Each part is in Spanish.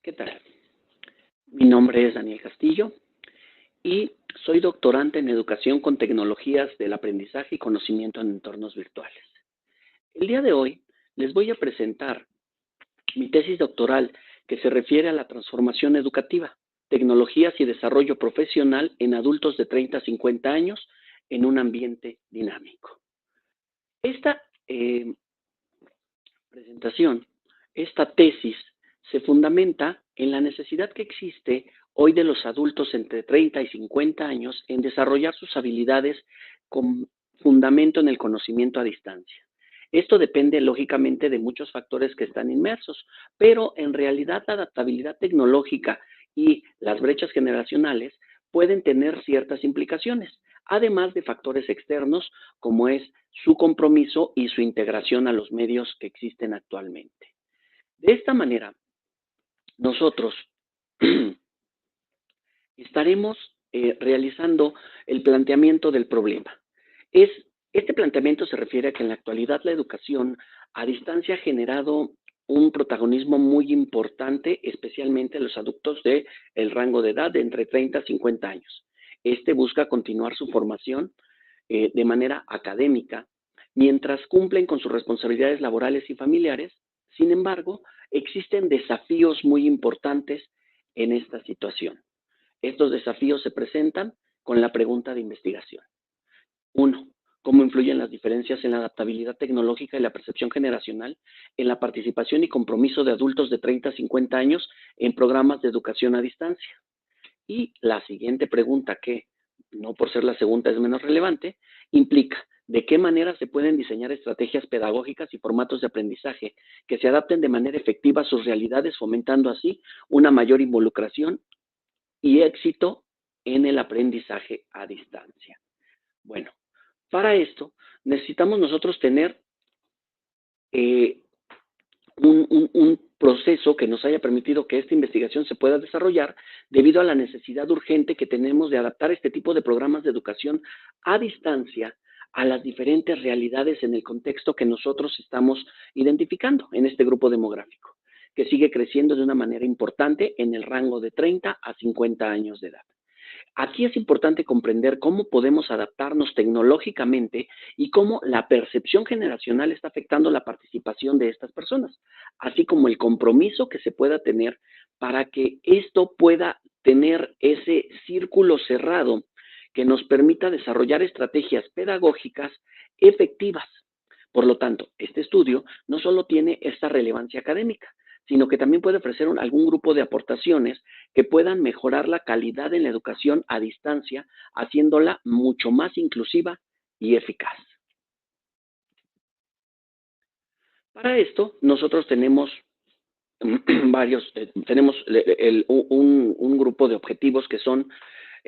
¿Qué tal? Mi nombre es Daniel Castillo y soy doctorante en Educación con Tecnologías del Aprendizaje y Conocimiento en Entornos Virtuales. El día de hoy les voy a presentar mi tesis doctoral que se refiere a la transformación educativa, tecnologías y desarrollo profesional en adultos de 30 a 50 años en un ambiente dinámico. Esta presentación, esta tesis, se fundamenta en la necesidad que existe hoy de los adultos entre 30 y 50 años en desarrollar sus habilidades con fundamento en el conocimiento a distancia. Esto depende lógicamente de muchos factores que están inmersos, pero en realidad la adaptabilidad tecnológica y las brechas generacionales pueden tener ciertas implicaciones, además de factores externos como es su compromiso y su integración a los medios que existen actualmente. De esta manera, nosotros estaremos realizando el planteamiento del problema. Este planteamiento se refiere a que en la actualidad la educación a distancia ha generado un protagonismo muy importante, especialmente en los adultos del rango de edad de entre 30 a 50 años. Este busca continuar su formación de manera académica mientras cumplen con sus responsabilidades laborales y familiares. Sin embargo, existen desafíos muy importantes en esta situación. Estos desafíos se presentan con la pregunta de investigación. 1. ¿Cómo influyen las diferencias en la adaptabilidad tecnológica y la percepción generacional en la participación y compromiso de adultos de 30 a 50 años en programas de educación a distancia? Y la siguiente pregunta, que no por ser la segunda es menos relevante, implica de qué manera se pueden diseñar estrategias pedagógicas y formatos de aprendizaje que se adapten de manera efectiva a sus realidades, fomentando así una mayor involucración y éxito en el aprendizaje a distancia. Bueno, para esto necesitamos nosotros tener un proceso que nos haya permitido que esta investigación se pueda desarrollar debido a la necesidad urgente que tenemos de adaptar este tipo de programas de educación a distancia a las diferentes realidades en el contexto que nosotros estamos identificando en este grupo demográfico, que sigue creciendo de una manera importante en el rango de 30 a 50 años de edad. Aquí es importante comprender cómo podemos adaptarnos tecnológicamente y cómo la percepción generacional está afectando la participación de estas personas, así como el compromiso que se pueda tener para que esto pueda tener ese círculo cerrado que nos permita desarrollar estrategias pedagógicas efectivas. Por lo tanto, este estudio no solo tiene esta relevancia académica, sino que también puede ofrecer algún grupo de aportaciones que puedan mejorar la calidad en la educación a distancia, haciéndola mucho más inclusiva y eficaz. Para esto, nosotros tenemos un grupo de objetivos que son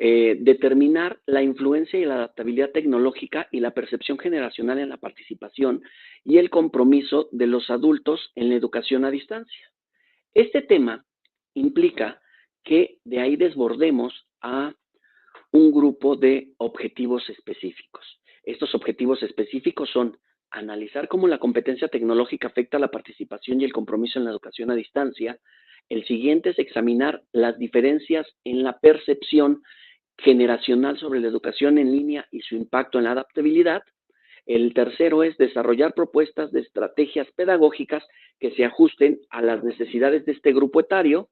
determinar la influencia y la adaptabilidad tecnológica y la percepción generacional en la participación y el compromiso de los adultos en la educación a distancia. Este tema implica que de ahí desbordemos a un grupo de objetivos específicos. Estos objetivos específicos son analizar cómo la competencia tecnológica afecta la participación y el compromiso en la educación a distancia. El siguiente es examinar las diferencias en la percepción generacional sobre la educación en línea y su impacto en la adaptabilidad. El tercero es desarrollar propuestas de estrategias pedagógicas que se ajusten a las necesidades de este grupo etario.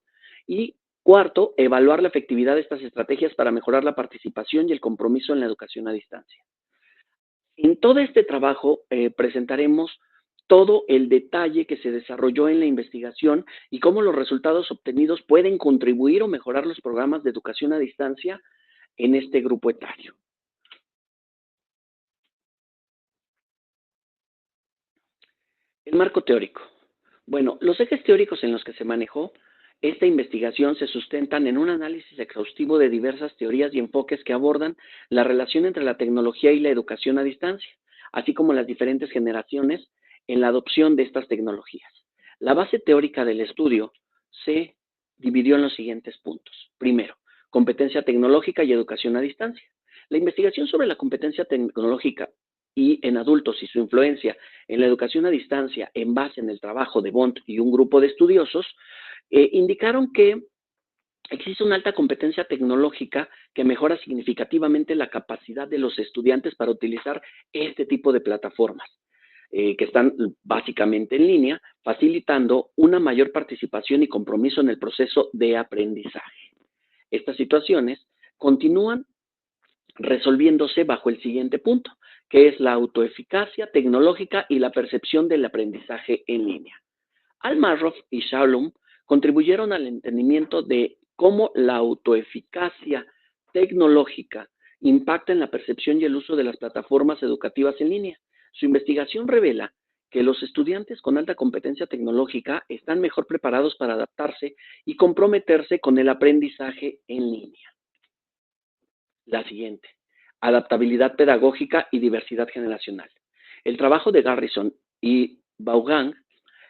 Y cuarto, evaluar la efectividad de estas estrategias para mejorar la participación y el compromiso en la educación a distancia. En todo este trabajo presentaremos todo el detalle que se desarrolló en la investigación y cómo los resultados obtenidos pueden contribuir o mejorar los programas de educación a distancia en este grupo etario. El marco teórico. Bueno, los ejes teóricos en los que se manejó esta investigación se sustentan en un análisis exhaustivo de diversas teorías y enfoques que abordan la relación entre la tecnología y la educación a distancia, así como las diferentes generaciones en la adopción de estas tecnologías. La base teórica del estudio se dividió en los siguientes puntos. Primero, competencia tecnológica y educación a distancia. La investigación sobre la competencia tecnológica y en adultos y su influencia en la educación a distancia en base en el trabajo de Bond y un grupo de estudiosos indicaron que existe una alta competencia tecnológica que mejora significativamente la capacidad de los estudiantes para utilizar este tipo de plataformas, que están básicamente en línea, facilitando una mayor participación y compromiso en el proceso de aprendizaje. Estas situaciones continúan resolviéndose bajo el siguiente punto, que es la autoeficacia tecnológica y la percepción del aprendizaje en línea. Almarrof y Shalom contribuyeron al entendimiento de cómo la autoeficacia tecnológica impacta en la percepción y el uso de las plataformas educativas en línea. Su investigación revela que los estudiantes con alta competencia tecnológica están mejor preparados para adaptarse y comprometerse con el aprendizaje en línea. La siguiente, adaptabilidad pedagógica y diversidad generacional. El trabajo de Garrison y Vaughan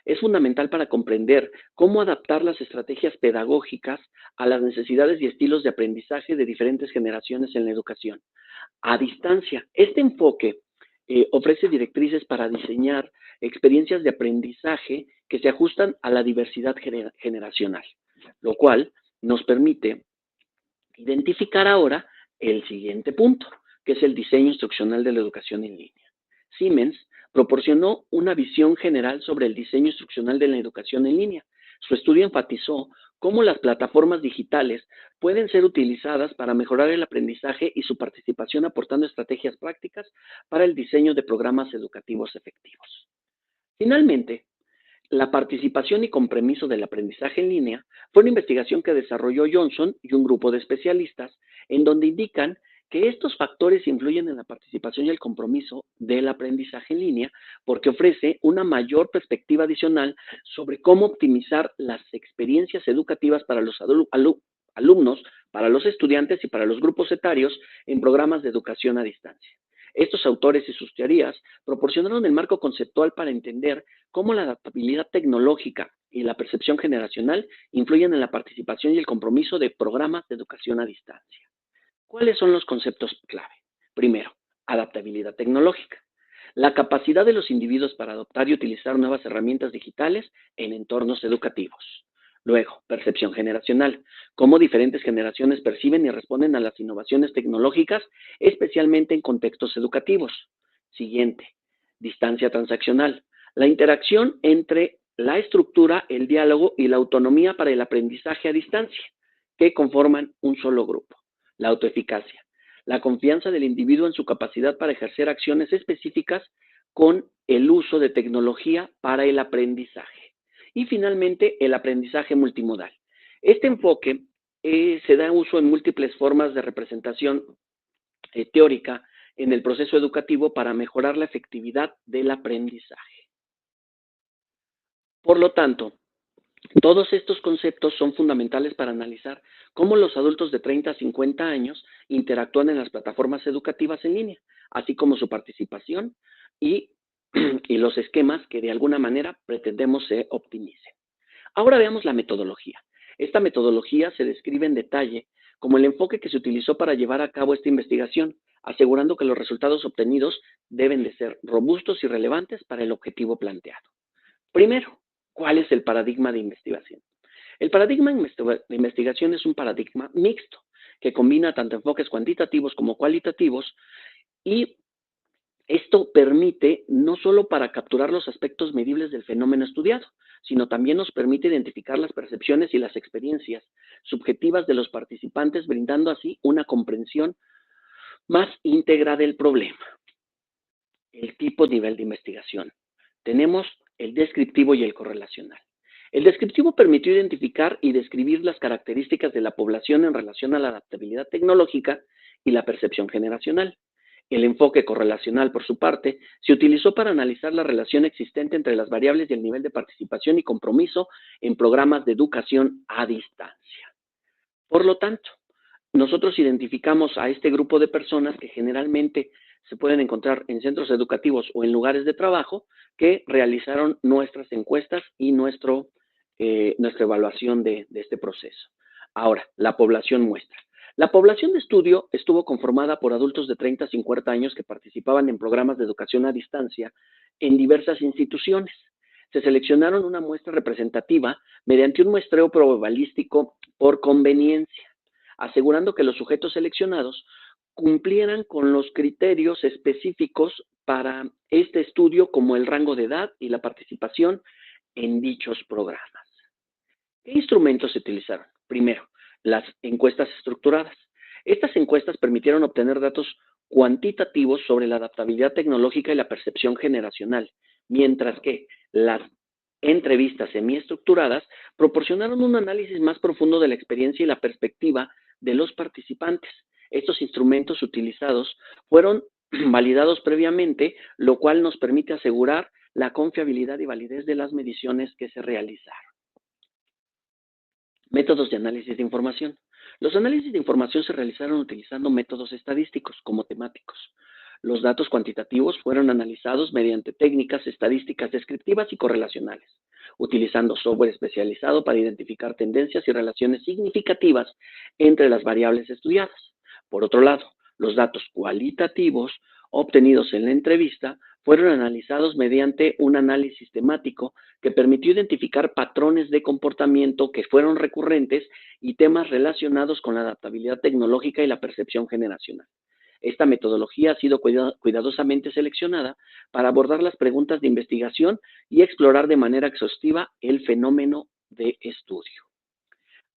es fundamental para comprender cómo adaptar las estrategias pedagógicas a las necesidades y estilos de aprendizaje de diferentes generaciones en la educación. A distancia, este enfoque ofrece directrices para diseñar experiencias de aprendizaje que se ajustan a la diversidad generacional, lo cual nos permite identificar ahora el siguiente punto, que es el diseño instruccional de la educación en línea. Siemens proporcionó una visión general sobre el diseño instruccional de la educación en línea. Su estudio enfatizó cómo las plataformas digitales pueden ser utilizadas para mejorar el aprendizaje y su participación aportando estrategias prácticas para el diseño de programas educativos efectivos. Finalmente, la participación y compromiso del aprendizaje en línea fue una investigación que desarrolló Johnson y un grupo de especialistas en donde indican que estos factores influyen en la participación y el compromiso del aprendizaje en línea porque ofrece una mayor perspectiva adicional sobre cómo optimizar las experiencias educativas para los alumnos, para los estudiantes y para los grupos etarios en programas de educación a distancia. Estos autores y sus teorías proporcionaron el marco conceptual para entender cómo la adaptabilidad tecnológica y la percepción generacional influyen en la participación y el compromiso de programas de educación a distancia. ¿Cuáles son los conceptos clave? Primero, adaptabilidad tecnológica. La capacidad de los individuos para adoptar y utilizar nuevas herramientas digitales en entornos educativos. Luego, percepción generacional. Cómo diferentes generaciones perciben y responden a las innovaciones tecnológicas, especialmente en contextos educativos. Siguiente, distancia transaccional. La interacción entre la estructura, el diálogo y la autonomía para el aprendizaje a distancia, que conforman un solo grupo. La autoeficacia. La confianza del individuo en su capacidad para ejercer acciones específicas con el uso de tecnología para el aprendizaje. Y finalmente, el aprendizaje multimodal. Este enfoque se da uso en múltiples formas de representación teórica en el proceso educativo para mejorar la efectividad del aprendizaje. Por lo tanto, todos estos conceptos son fundamentales para analizar cómo los adultos de 30 a 50 años interactúan en las plataformas educativas en línea, así como su participación y, y los esquemas que de alguna manera pretendemos se optimicen. Ahora veamos la metodología. Esta metodología se describe en detalle como el enfoque que se utilizó para llevar a cabo esta investigación, asegurando que los resultados obtenidos deben de ser robustos y relevantes para el objetivo planteado. Primero, ¿cuál es el paradigma de investigación? El paradigma de investigación es un paradigma mixto que combina tanto enfoques cuantitativos como cualitativos y esto permite no solo para capturar los aspectos medibles del fenómeno estudiado, sino también nos permite identificar las percepciones y las experiencias subjetivas de los participantes, brindando así una comprensión más íntegra del problema. El tipo de nivel de investigación. Tenemos el descriptivo y el correlacional. El descriptivo permitió identificar y describir las características de la población en relación a la adaptabilidad tecnológica y la percepción generacional. El enfoque correlacional, por su parte, se utilizó para analizar la relación existente entre las variables y el nivel de participación y compromiso en programas de educación a distancia. Por lo tanto, nosotros identificamos a este grupo de personas que generalmente se pueden encontrar en centros educativos o en lugares de trabajo que realizaron nuestras encuestas y nuestra evaluación de este proceso. Ahora, la población muestra. La población de estudio estuvo conformada por adultos de 30 a 50 años que participaban en programas de educación a distancia en diversas instituciones. Se seleccionaron una muestra representativa mediante un muestreo probabilístico por conveniencia, asegurando que los sujetos seleccionados cumplieran con los criterios específicos para este estudio, como el rango de edad y la participación en dichos programas. ¿Qué instrumentos se utilizaron? Primero, las encuestas estructuradas. Estas encuestas permitieron obtener datos cuantitativos sobre la adaptabilidad tecnológica y la percepción generacional, mientras que las entrevistas semiestructuradas proporcionaron un análisis más profundo de la experiencia y la perspectiva de los participantes. Estos instrumentos utilizados fueron validados previamente, lo cual nos permite asegurar la confiabilidad y validez de las mediciones que se realizaron. Métodos de análisis de información. Los análisis de información se realizaron utilizando métodos estadísticos como temáticos. Los datos cuantitativos fueron analizados mediante técnicas estadísticas descriptivas y correlacionales, utilizando software especializado para identificar tendencias y relaciones significativas entre las variables estudiadas. Por otro lado, los datos cualitativos obtenidos en la entrevista fueron analizados mediante un análisis temático que permitió identificar patrones de comportamiento que fueron recurrentes y temas relacionados con la adaptabilidad tecnológica y la percepción generacional. Esta metodología ha sido cuidadosamente seleccionada para abordar las preguntas de investigación y explorar de manera exhaustiva el fenómeno de estudio.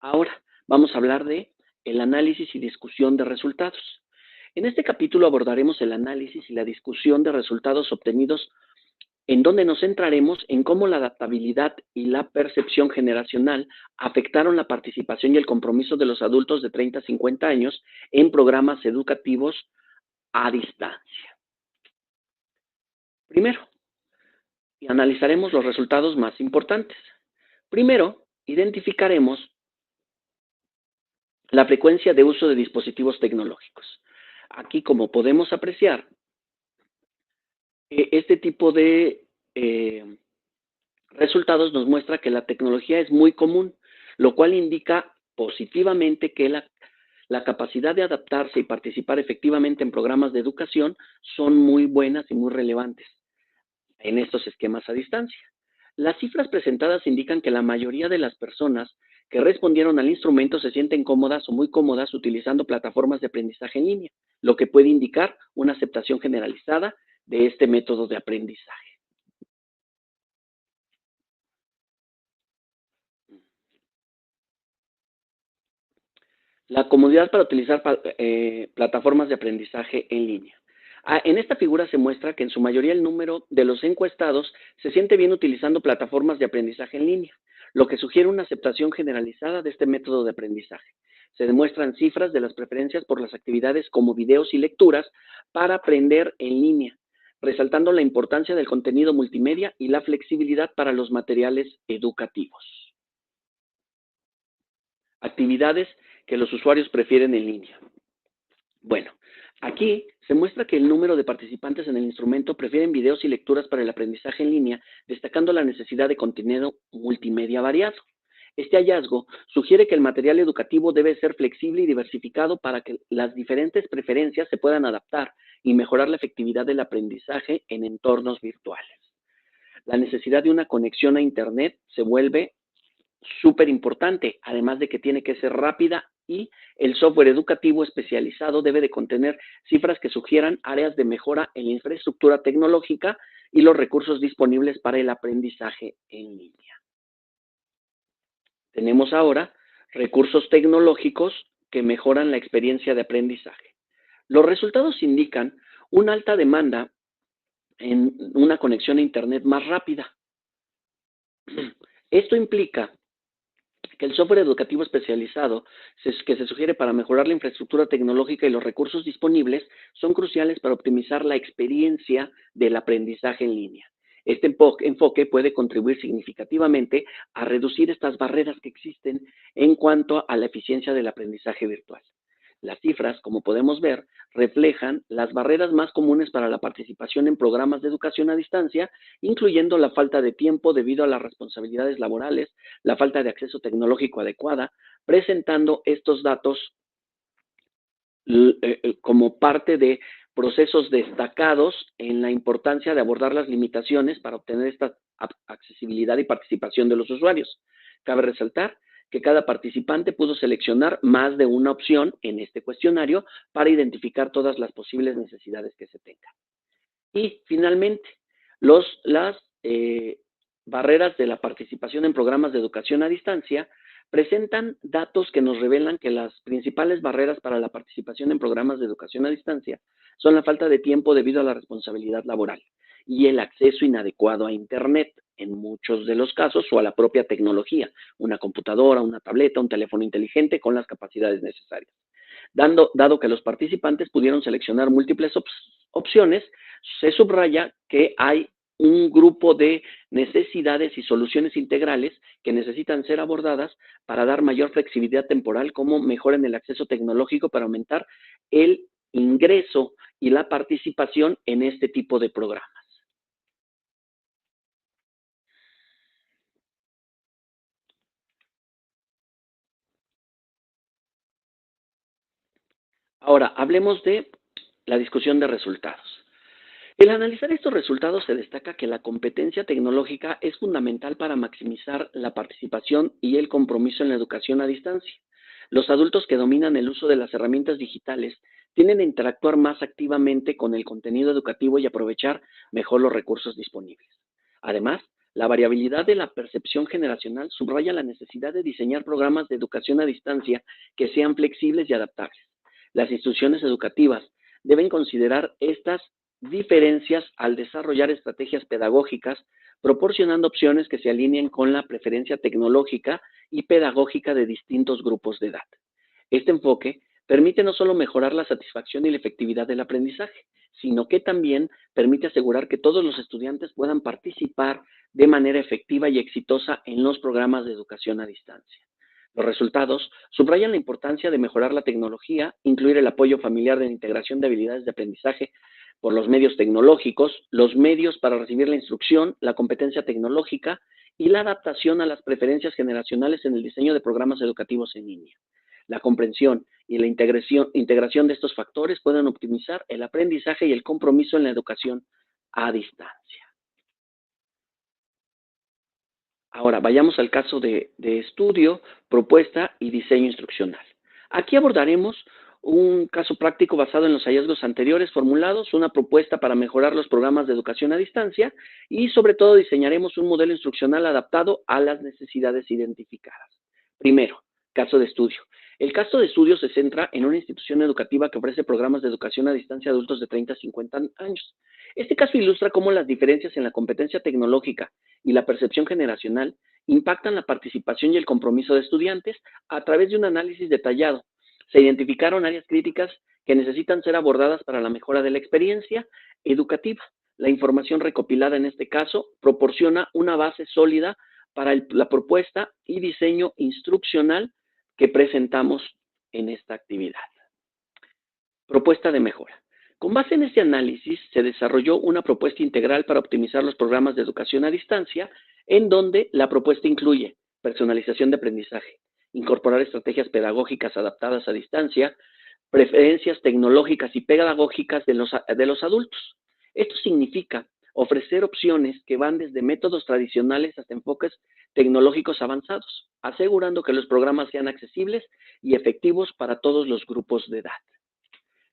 Ahora vamos a hablar de el análisis y discusión de resultados. En este capítulo abordaremos el análisis y la discusión de resultados obtenidos, en donde nos centraremos en cómo la adaptabilidad y la percepción generacional afectaron la participación y el compromiso de los adultos de 30 a 50 años en programas educativos a distancia. Primero, analizaremos los resultados más importantes. Primero, identificaremos la frecuencia de uso de dispositivos tecnológicos. Aquí, como podemos apreciar, este tipo de resultados nos muestra que la tecnología es muy común, lo cual indica positivamente que la capacidad de adaptarse y participar efectivamente en programas de educación son muy buenas y muy relevantes en estos esquemas a distancia. Las cifras presentadas indican que la mayoría de las personas que respondieron al instrumento se sienten cómodas o muy cómodas utilizando plataformas de aprendizaje en línea, lo que puede indicar una aceptación generalizada de este método de aprendizaje. La comodidad para utilizar plataformas de aprendizaje en línea. En esta figura se muestra que en su mayoría el número de los encuestados se siente bien utilizando plataformas de aprendizaje en línea, lo que sugiere una aceptación generalizada de este método de aprendizaje. Se demuestran cifras de las preferencias por las actividades como videos y lecturas para aprender en línea, resaltando la importancia del contenido multimedia y la flexibilidad para los materiales educativos. Actividades que los usuarios prefieren en línea. Bueno, aquí se muestra que el número de participantes en el instrumento prefieren videos y lecturas para el aprendizaje en línea, destacando la necesidad de contenido multimedia variado. Este hallazgo sugiere que el material educativo debe ser flexible y diversificado para que las diferentes preferencias se puedan adaptar y mejorar la efectividad del aprendizaje en entornos virtuales. La necesidad de una conexión a Internet se vuelve súper importante, además de que tiene que ser rápida, y el software educativo especializado debe de contener cifras que sugieran áreas de mejora en la infraestructura tecnológica y los recursos disponibles para el aprendizaje en línea. Tenemos ahora recursos tecnológicos que mejoran la experiencia de aprendizaje. Los resultados indican una alta demanda en una conexión a Internet más rápida. Esto implica que el software educativo especializado que se sugiere para mejorar la infraestructura tecnológica y los recursos disponibles son cruciales para optimizar la experiencia del aprendizaje en línea. Este enfoque puede contribuir significativamente a reducir estas barreras que existen en cuanto a la eficiencia del aprendizaje virtual. Las cifras, como podemos ver, reflejan las barreras más comunes para la participación en programas de educación a distancia, incluyendo la falta de tiempo debido a las responsabilidades laborales, la falta de acceso tecnológico adecuada, presentando estos datos como parte de procesos destacados en la importancia de abordar las limitaciones para obtener esta accesibilidad y participación de los usuarios. Cabe resaltar que cada participante pudo seleccionar más de una opción en este cuestionario para identificar todas las posibles necesidades que se tengan. Y finalmente, las barreras de la participación en programas de educación a distancia presentan datos que nos revelan que las principales barreras para la participación en programas de educación a distancia son la falta de tiempo debido a la responsabilidad laboral y el acceso inadecuado a Internet en muchos de los casos o a la propia tecnología, una computadora, una tableta, un teléfono inteligente con las capacidades necesarias. Dado que los participantes pudieron seleccionar múltiples opciones, se subraya que hay un grupo de necesidades y soluciones integrales que necesitan ser abordadas para dar mayor flexibilidad temporal, como mejora en el acceso tecnológico para aumentar el ingreso y la participación en este tipo de programas. Ahora, hablemos de la discusión de resultados. El analizar estos resultados se destaca que la competencia tecnológica es fundamental para maximizar la participación y el compromiso en la educación a distancia. Los adultos que dominan el uso de las herramientas digitales tienden a interactuar más activamente con el contenido educativo y aprovechar mejor los recursos disponibles. Además, la variabilidad de la percepción generacional subraya la necesidad de diseñar programas de educación a distancia que sean flexibles y adaptables. Las instituciones educativas deben considerar estas diferencias al desarrollar estrategias pedagógicas, proporcionando opciones que se alineen con la preferencia tecnológica y pedagógica de distintos grupos de edad. Este enfoque permite no solo mejorar la satisfacción y la efectividad del aprendizaje, sino que también permite asegurar que todos los estudiantes puedan participar de manera efectiva y exitosa en los programas de educación a distancia. Los resultados subrayan la importancia de mejorar la tecnología, incluir el apoyo familiar de la integración de habilidades de aprendizaje por los medios tecnológicos, los medios para recibir la instrucción, la competencia tecnológica y la adaptación a las preferencias generacionales en el diseño de programas educativos en línea. La comprensión y la integración de estos factores pueden optimizar el aprendizaje y el compromiso en la educación a distancia. Ahora, vayamos al caso de estudio, propuesta y diseño instruccional. Aquí abordaremos un caso práctico basado en los hallazgos anteriores formulados, una propuesta para mejorar los programas de educación a distancia y, sobre todo, diseñaremos un modelo instruccional adaptado a las necesidades identificadas. Primero, caso de estudio. El caso de estudio se centra en una institución educativa que ofrece programas de educación a distancia a adultos de 30 a 50 años. Este caso ilustra cómo las diferencias en la competencia tecnológica y la percepción generacional impactan la participación y el compromiso de estudiantes a través de un análisis detallado. Se identificaron áreas críticas que necesitan ser abordadas para la mejora de la experiencia educativa. La información recopilada en este caso proporciona una base sólida para la propuesta y diseño instruccional que presentamos en esta actividad. Propuesta de mejora. Con base en este análisis, se desarrolló una propuesta integral para optimizar los programas de educación a distancia, en donde la propuesta incluye personalización de aprendizaje, incorporar estrategias pedagógicas adaptadas a distancia, preferencias tecnológicas y pedagógicas de los adultos. Esto significa ofrecer opciones que van desde métodos tradicionales hasta enfoques tecnológicos avanzados, asegurando que los programas sean accesibles y efectivos para todos los grupos de edad.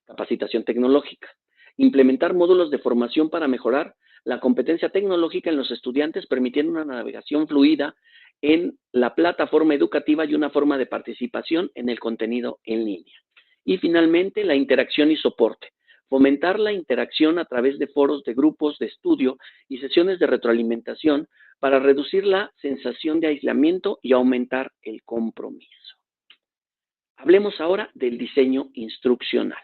Capacitación tecnológica. Implementar módulos de formación para mejorar la competencia tecnológica en los estudiantes, permitiendo una navegación fluida en la plataforma educativa y una forma de participación en el contenido en línea. Y finalmente, la interacción y soporte. Fomentar la interacción a través de foros de grupos de estudio y sesiones de retroalimentación para reducir la sensación de aislamiento y aumentar el compromiso. Hablemos ahora del diseño instruccional.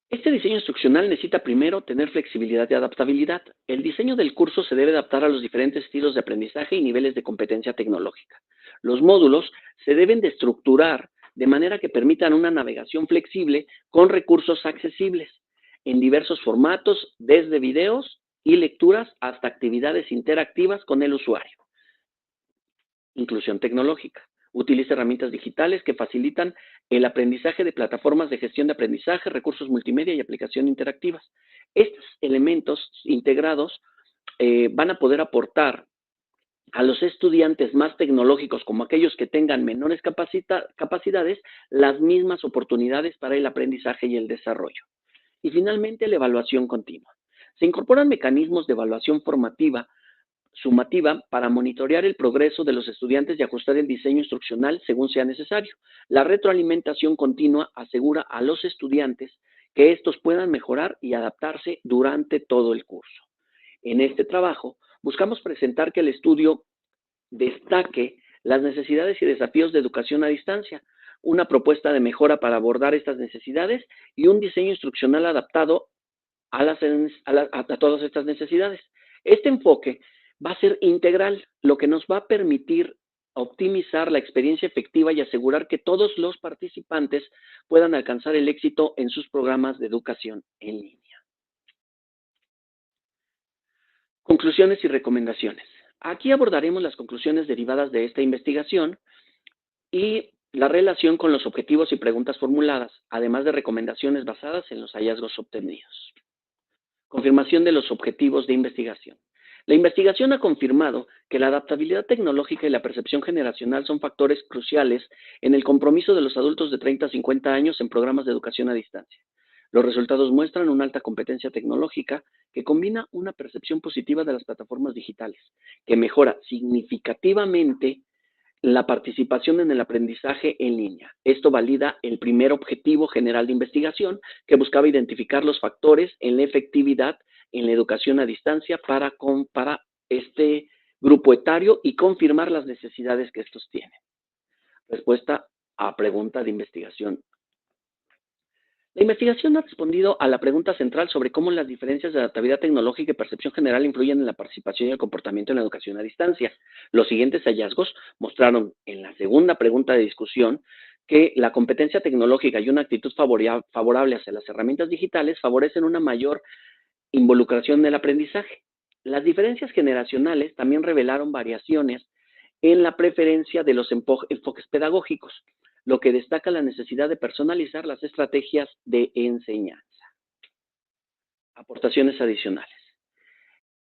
Este diseño instruccional necesita primero tener flexibilidad y adaptabilidad. El diseño del curso se debe adaptar a los diferentes estilos de aprendizaje y niveles de competencia tecnológica. Los módulos se deben de estructurar de manera que permitan una navegación flexible con recursos accesibles en diversos formatos, desde videos y lecturas hasta actividades interactivas con el usuario. Inclusión tecnológica. Utiliza herramientas digitales que facilitan el aprendizaje de plataformas de gestión de aprendizaje, recursos multimedia y aplicación interactivas. Estos elementos integrados van a poder aportar a los estudiantes más tecnológicos, como aquellos que tengan menores capacidades, las mismas oportunidades para el aprendizaje y el desarrollo. Y finalmente, la evaluación continua. Se incorporan mecanismos de evaluación formativa, sumativa, para monitorear el progreso de los estudiantes y ajustar el diseño instruccional según sea necesario. La retroalimentación continua asegura a los estudiantes que estos puedan mejorar y adaptarse durante todo el curso. En este trabajo, buscamos presentar que el estudio destaque las necesidades y desafíos de educación a distancia, una propuesta de mejora para abordar estas necesidades y un diseño instruccional adaptado a todas estas necesidades. Este enfoque va a ser integral, lo que nos va a permitir optimizar la experiencia efectiva y asegurar que todos los participantes puedan alcanzar el éxito en sus programas de educación en línea. Conclusiones y recomendaciones. Aquí abordaremos las conclusiones derivadas de esta investigación y la relación con los objetivos y preguntas formuladas, además de recomendaciones basadas en los hallazgos obtenidos. Confirmación de los objetivos de investigación. La investigación ha confirmado que la adaptabilidad tecnológica y la percepción generacional son factores cruciales en el compromiso de los adultos de 30 a 50 años en programas de educación a distancia. Los resultados muestran una alta competencia tecnológica que combina una percepción positiva de las plataformas digitales, que mejora significativamente la participación en el aprendizaje en línea. Esto valida el primer objetivo general de investigación, que buscaba identificar los factores en la efectividad en la educación a distancia para este grupo etario y confirmar las necesidades que estos tienen. Respuesta a pregunta de investigación. La investigación ha respondido a la pregunta central sobre cómo las diferencias de adaptabilidad tecnológica y percepción general influyen en la participación y el comportamiento en la educación a distancia. Los siguientes hallazgos mostraron en la segunda pregunta de discusión que la competencia tecnológica y una actitud favorable hacia las herramientas digitales favorecen una mayor involucración en el aprendizaje. Las diferencias generacionales también revelaron variaciones en la preferencia de los enfoques pedagógicos, lo que destaca la necesidad de personalizar las estrategias de enseñanza. Aportaciones adicionales.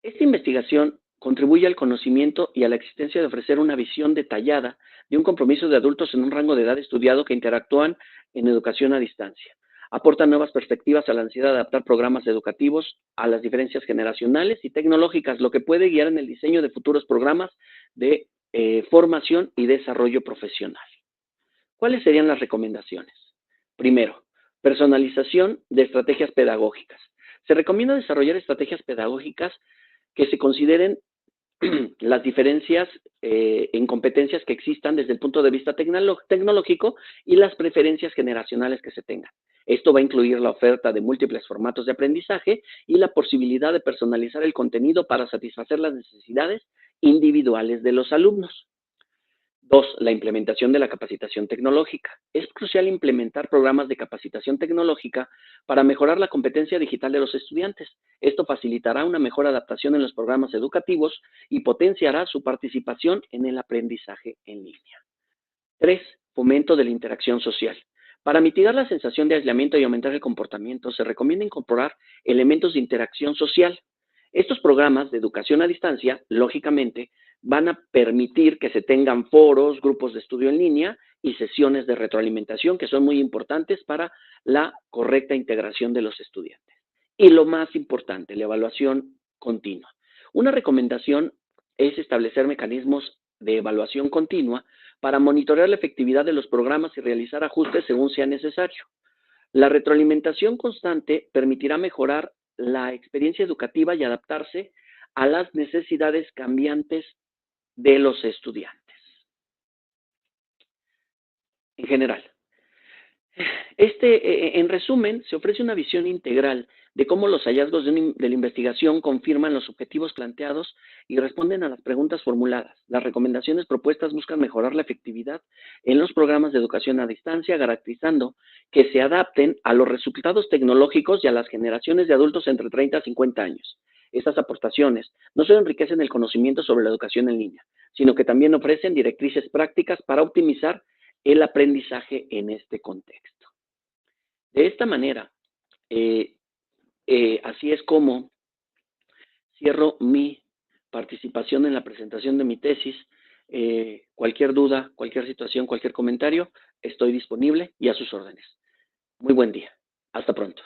Esta investigación contribuye al conocimiento y a la existencia de ofrecer una visión detallada de un compromiso de adultos en un rango de edad estudiado que interactúan en educación a distancia. Aporta nuevas perspectivas a la necesidad de adaptar programas educativos a las diferencias generacionales y tecnológicas, lo que puede guiar en el diseño de futuros programas de formación y desarrollo profesional. ¿Cuáles serían las recomendaciones? Primero, personalización de estrategias pedagógicas. Se recomienda desarrollar estrategias pedagógicas que se consideren las diferencias en competencias que existan desde el punto de vista tecnológico y las preferencias generacionales que se tengan. Esto va a incluir la oferta de múltiples formatos de aprendizaje y la posibilidad de personalizar el contenido para satisfacer las necesidades individuales de los alumnos. 2. La implementación de la capacitación tecnológica. Es crucial implementar programas de capacitación tecnológica para mejorar la competencia digital de los estudiantes. Esto facilitará una mejor adaptación en los programas educativos y potenciará su participación en el aprendizaje en línea. 3. Fomento de la interacción social. Para mitigar la sensación de aislamiento y aumentar el comportamiento, se recomienda incorporar elementos de interacción social. Estos programas de educación a distancia, lógicamente, van a permitir que se tengan foros, grupos de estudio en línea y sesiones de retroalimentación que son muy importantes para la correcta integración de los estudiantes. Y lo más importante, la evaluación continua. Una recomendación es establecer mecanismos de evaluación continua para monitorear la efectividad de los programas y realizar ajustes según sea necesario. La retroalimentación constante permitirá mejorar la experiencia educativa y adaptarse a las necesidades cambiantes de los estudiantes. En general, en resumen, se ofrece una visión integral de cómo los hallazgos de la investigación confirman los objetivos planteados y responden a las preguntas formuladas. Las recomendaciones propuestas buscan mejorar la efectividad en los programas de educación a distancia, garantizando que se adapten a los resultados tecnológicos y a las generaciones de adultos entre 30 a 50 años. Estas aportaciones no solo enriquecen el conocimiento sobre la educación en línea, sino que también ofrecen directrices prácticas para optimizar el aprendizaje en este contexto. De esta manera, eh, así es como cierro mi participación en la presentación de mi tesis. Cualquier duda, cualquier situación, cualquier comentario, estoy disponible y a sus órdenes. Muy buen día. Hasta pronto.